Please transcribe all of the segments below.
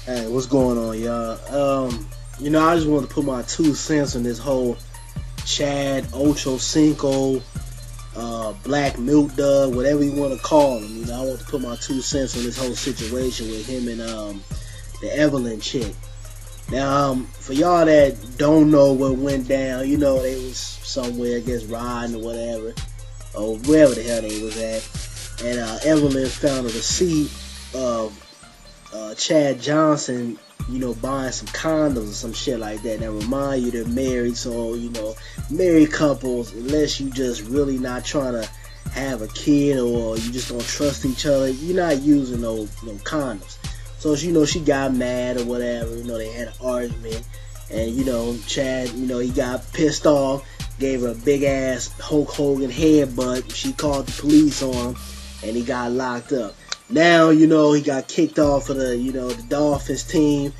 Hey, what's going on, y'all? I just wanted to put my 2 cents on this whole Chad Ocho Cinco, Black Milk Dud, whatever you want to call him. I want to put my 2 cents on this whole situation with him and the Evelyn chick. Now, for y'all that don't know what went down, they was somewhere, I guess, riding or whatever, or wherever the hell they was at, and Evelyn found a receipt of Chad Johnson, buying some condoms or some shit like that. That remind you they're married. So, married couples, unless you just really not trying to have a kid or you just don't trust each other, you're not using no condoms. So, she got mad or whatever. They had an argument. And, Chad, he got pissed off, gave her a big ass Hulk Hogan headbutt. She called the police on him and he got locked up. Now, he got kicked off of the Dolphins team.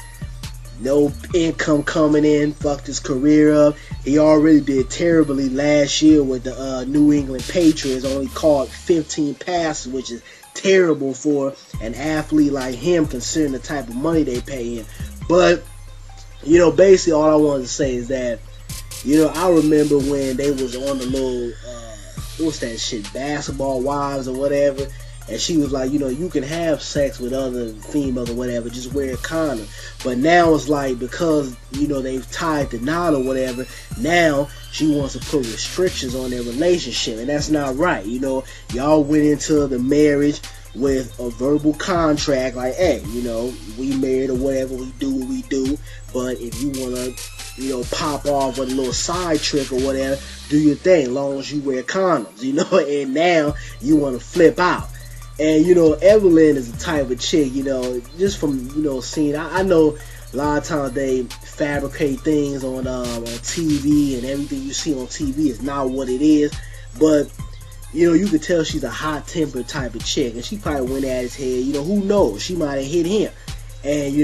No income coming in. Fucked his career up. He already did terribly last year with the New England Patriots. Only caught 15 passes, which is terrible for an athlete like him, considering the type of money they pay him. But, basically all I wanted to say is that, I remember when they was on the little, what's that shit, Basketball Wives or whatever. And she was like, you can have sex with other females or whatever, just wear a condom. But now it's like, because, they've tied the knot or whatever, now she wants to put restrictions on their relationship. And that's not right. Y'all went into the marriage with a verbal contract, like, hey, we married or whatever, we do what we do. But if you want to, pop off with a little side trick or whatever, do your thing, as long as you wear condoms, and now you want to flip out. And, Evelyn is the type of chick, just from, seeing, I know a lot of times they fabricate things on TV, and everything you see on TV is not what it is. But, you could tell she's a hot-tempered type of chick, and she probably went at his head. Who knows? She might have hit him. And,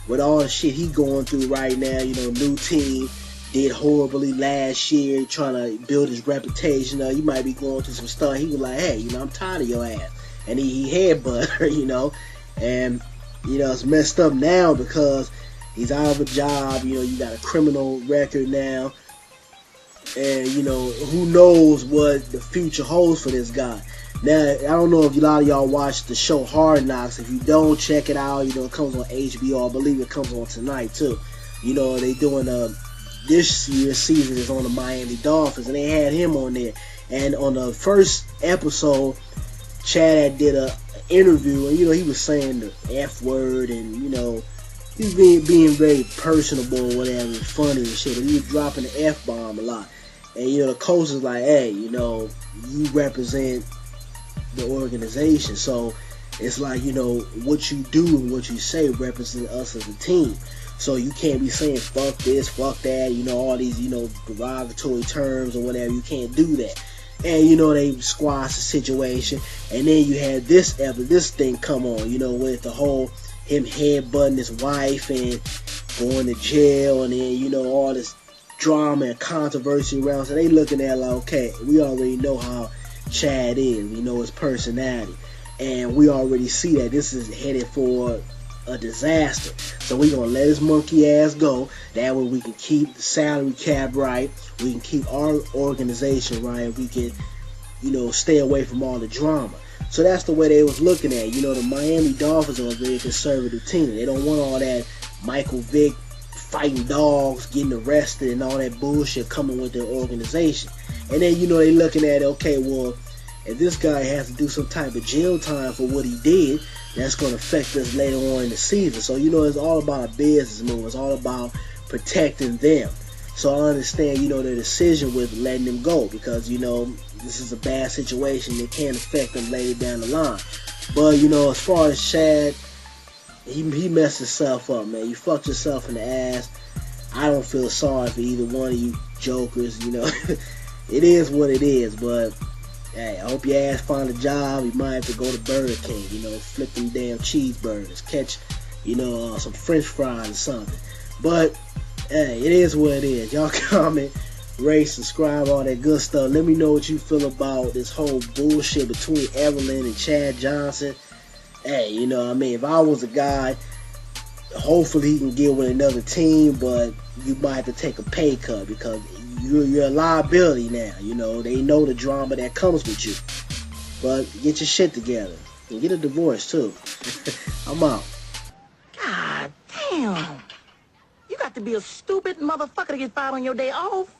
with all the shit he going through right now, new team, did horribly last year, trying to build his reputation. You might be going through some stuff. He was like, hey, I'm tired of your ass. And he headbutt her, and, it's messed up now because he's out of a job, you got a criminal record now, and, who knows what the future holds for this guy. Now, I don't know if a lot of y'all watch the show Hard Knocks. If you don't, check it out. It comes on HBO. I believe it comes on tonight, too. They doing, this year's season is on the Miami Dolphins, and they had him on there. And on the first episode, Chad did a interview, and he was saying the F word, and he was being very personable or whatever, funny and shit, and he was dropping the F bomb a lot. And the coach is like, hey, you represent the organization, so it's like, what you do and what you say represent us as a team. So you can't be saying fuck this, fuck that, all these, derogatory terms or whatever. You can't do that. And, they squash the situation. And then you had this thing come on, with the whole him headbutting his wife and going to jail. And then, all this drama and controversy around. So they looking at like, okay, we already know how Chad is. We know his personality. And we already see that this is headed for a disaster. So we're going to let his monkey ass go. That way we can keep the salary cap right. We can keep our organization right. We can, stay away from all the drama. So that's the way they was looking at it. The Miami Dolphins are a very conservative team. They don't want all that Michael Vick fighting dogs, getting arrested, and all that bullshit coming with their organization. And then, they looking at it, okay, well, if this guy has to do some type of jail time for what he did, that's going to affect us later on in the season. So, it's all about a business move. It's all about protecting them. So I understand, their decision with letting them go because, this is a bad situation. It can affect them later down the line. But, as far as Chad, he messed himself up, man. You fucked yourself in the ass. I don't feel sorry for either one of you jokers, It is what it is, but hey, I hope your ass find a job. You might have to go to Burger King, flip them damn cheeseburgers, catch, some French fries or something. But hey, it is what it is. Y'all comment, rate, subscribe, all that good stuff. Let me know what you feel about this whole bullshit between Evelyn and Chad Johnson. Hey, if I was a guy, Hopefully he can get with another team, but you might have to take a pay cut because you're a liability now. You know, they know the drama that comes with you. But get your shit together and get a divorce too. I'm out. God damn. You got to be a stupid motherfucker to get fired on your day off.